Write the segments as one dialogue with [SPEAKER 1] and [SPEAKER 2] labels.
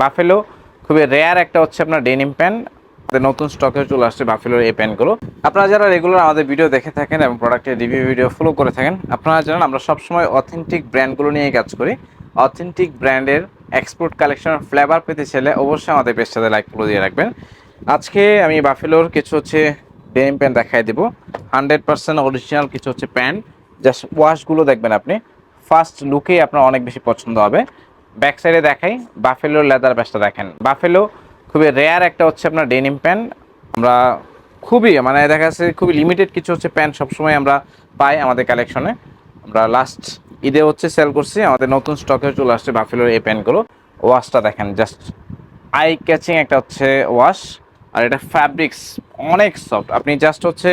[SPEAKER 1] Buffalo খুবই rare একটা হচ্ছে আপনার ডেনিম প্যান্ট, নতুন স্টকে চলে আসছে বাফেলোর এই প্যান্টগুলো। আপনারা যারা রেগুলার আমাদের ভিডিও দেখে থাকেন এবং প্রোডাক্টের রিভিউ ভিডিও ফলো করে থাকেন, আপনারা জানেন আমরা সবসময় অথেন্টিক ব্র্যান্ডগুলো নিয়ে কাজ করি। অথেন্টিক ব্র্যান্ডের এক্সপোর্ট কালেকশনের ফ্লেভার পেতে চাইলে অবশ্যই আমাদের পেজটাতে লাইক ফলো দিয়ে রাখবেন। আজকে আমি বাফেলোর কিছু হচ্ছে ডেনিম প্যান্ট দেখাই দেবো। 100% অরিজিনাল কিছু হচ্ছে প্যান্ট, জাস্ট ওয়াশগুলো দেখবেন আপনি, ফার্স্ট লুকেই আপনার অনেক বেশি পছন্দ হবে। ব্যাক সাইডে দেখাই, বাফেলোর লেদার ব্যাসটা দেখেন। বাফেলো খুবই রেয়ার একটা হচ্ছে আপনার ডেনিম প্যান্ট। আমরা খুবই মানে দেখা যাচ্ছে খুবই লিমিটেড কিছু হচ্ছে প্যান্ট সবসময় আমরা পাই আমাদের কালেকশনে। আমরা লাস্ট ঈদে হচ্ছে সেল করছি, আমাদের নতুন স্টকে চলে আসছে বাফেলোর এই প্যান্টগুলো। ওয়াশটা দেখেন, জাস্ট আই ক্যাচিং একটা হচ্ছে ওয়াশ। আর এটা ফ্যাব্রিক্স অনেক সফট, আপনি জাস্ট হচ্ছে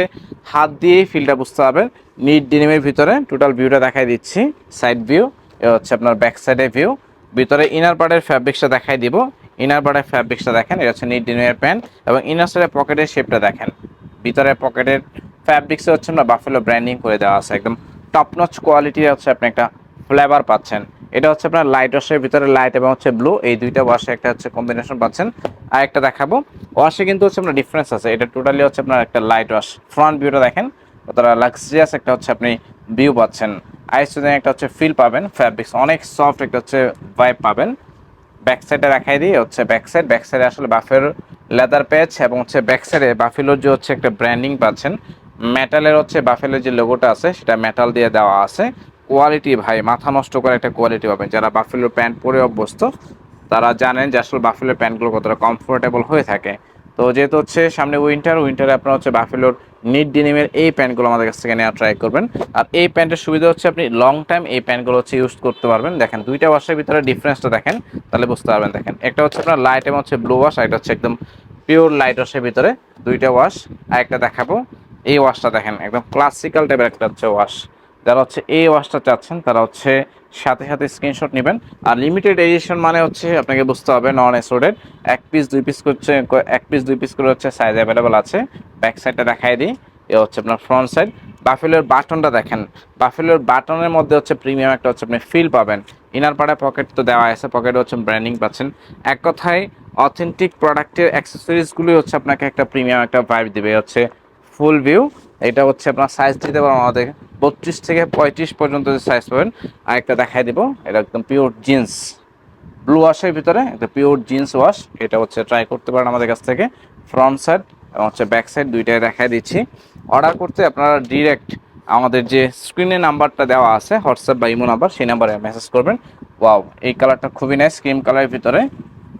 [SPEAKER 1] হাত দিয়েই ফিলটা বুঝতে পারবেন। নিট ডেনিমের ভিতরে টোটাল ভিউটা দেখাই দিচ্ছি, সাইড ভিউ, এ হচ্ছে আপনার ব্যাক সাইডের ভিউ। ভিতরে ইনার পার্টের ফ্যাব্রিক্সটা দেখাই দিব। ইনার পার্টের ফ্যাব্রিক্সটা দেখেন, এটা হচ্ছে নিট ডেনিমের প্যান্ট এবং ইনার সাইডের পকেটের শেপটা দেখেন। ভিতরে পকেটের ফ্যাব্রিক্সে হচ্ছে আমরা বাফেলো ব্র্যান্ডিং করে দেওয়া আছে, একদম টপ নচ কোয়ালিটির হচ্ছে আপনি একটা ফ্লেভার পাচ্ছেন। এটা হচ্ছে আপনার লাইট ওয়াশের ভিতরে লাইট এবং হচ্ছে ব্লু, এই দুইটা ওয়াশে একটা হচ্ছে কম্বিনেশন পাচ্ছেন। আর একটা দেখাবো, ওয়াশে কিন্তু হচ্ছে আপনার ডিফারেন্স আছে। এটা টোটালি হচ্ছে আপনার একটা লাইট ওয়াশ। ফ্রন্ট ভিউটা দেখেন, কতটা লাক্সারিয়াস একটা হচ্ছে আপনি ভিউ পাচ্ছেন। আইসোজেন একটা হচ্ছে ফিল পাবেন, ফ্যাব্রিক্স অনেক সফট একটা হচ্ছে ভাইব পাবেন। ব্যাক সাইডে রাখাই দিয়ে হচ্ছে ব্যাক সাইডে আসলে বাফের লেদার প্যাচ এবং হচ্ছে ব্যাক সাইডে বাফেলোর যে হচ্ছে একটা ব্র্যান্ডিং পাচ্ছেন। মেটালের হচ্ছে বাফেলোর যে লোগোটা আছে সেটা মেটাল দিয়ে দেওয়া আছে। কোয়ালিটি ভাই মাথা নষ্ট করে একটা কোয়ালিটি পাবেন। যারা বাফেলোর প্যান্ট পরে অভ্যস্ত তারা জানেন যে আসলে বাফেলোর প্যান্টগুলো কতটা কমফোর্টেবল হয়ে থাকে। তো যেহেতু হচ্ছে সামনে উইন্টারে আপনারা হচ্ছে বাফেলোর নিট ডেনিমের এই প্যান্টগুলো আমাদের কাছ থেকে নেওয়া ট্রাই করবেন। আর এই প্যান্টের সুবিধা হচ্ছে আপনি লং টাইম এই প্যান্টগুলো হচ্ছে ইউজ করতে পারবেন। দেখেন দুইটা ওয়াশের ভিতরে ডিফারেন্সটা দেখেন, তাহলে বুঝতে পারবেন। দেখেন একটা হচ্ছে আপনার লাইট এবং হচ্ছে ব্লু ওয়াশ, আর এটা হচ্ছে একদম পিওর লাইট ওয়াশের ভিতরে দুইটা ওয়াশ। আর একটা দেখাবো, এই ওয়াশটা দেখেন, একদম ক্লাসিক্যাল টাইপের একটা হচ্ছে ওয়াশ। যারা হচ্ছে এই ওয়াশটা চাচ্ছেন তারা হচ্ছে সাথে সাথে স্ক্রিনশট নেবেন। আর লিমিটেড এডিশন মানে হচ্ছে আপনাকে বুঝতে হবে নন এসোডেড, এক পিস দুই পিস করে হচ্ছে সাইজ অ্যাভেলেবল আছে। ব্যাক সাইডটা দেখাই দিই, এ হচ্ছে আপনার ফ্রন্ট সাইড। বাফেলোর বাটনটা দেখেন, বাফেলোর বাটনের মধ্যে হচ্ছে প্রিমিয়াম একটা হচ্ছে আপনি ফিল পাবেন। ইনার পাড়ে পকেট তো দেওয়া আছে, পকেটে হচ্ছে ব্র্যান্ডিং পাচ্ছেন। এক কথায় অথেন্টিক প্রোডাক্টের অ্যাক্সেসরিজগুলি হচ্ছে আপনাকে একটা প্রিমিয়াম একটা ভাইব দিবে। হচ্ছে ফুল ভিউ, এটা হচ্ছে আপনার সাইজ দিতে পারবো আমাদের 32 থেকে 35 পর্যন্ত যে সাইজ পাবেন। আর একটা দেখাই দিব, এটা একদম পিওর জিন্স ব্লু ওয়াশের ভিতরে একটা পিওর জিন্স ওয়াশ। এটা হচ্ছে ট্রাই করতে পারেন আমাদের কাছ থেকে। ফ্রন্ট সাইড এবং হচ্ছে ব্যাক সাইড দুইটাই দেখাই দিচ্ছি। অর্ডার করতে আপনারা ডিরেক্ট আমাদের যে স্ক্রিনে নাম্বারটা দেওয়া আছে হোয়াটসঅ্যাপ বা ইমো নাম্বার, সেই নাম্বারে মেসেজ করবেন। ওয়াও, এই কালারটা খুবই নাইস, ক্রিম কালারের ভিতরে।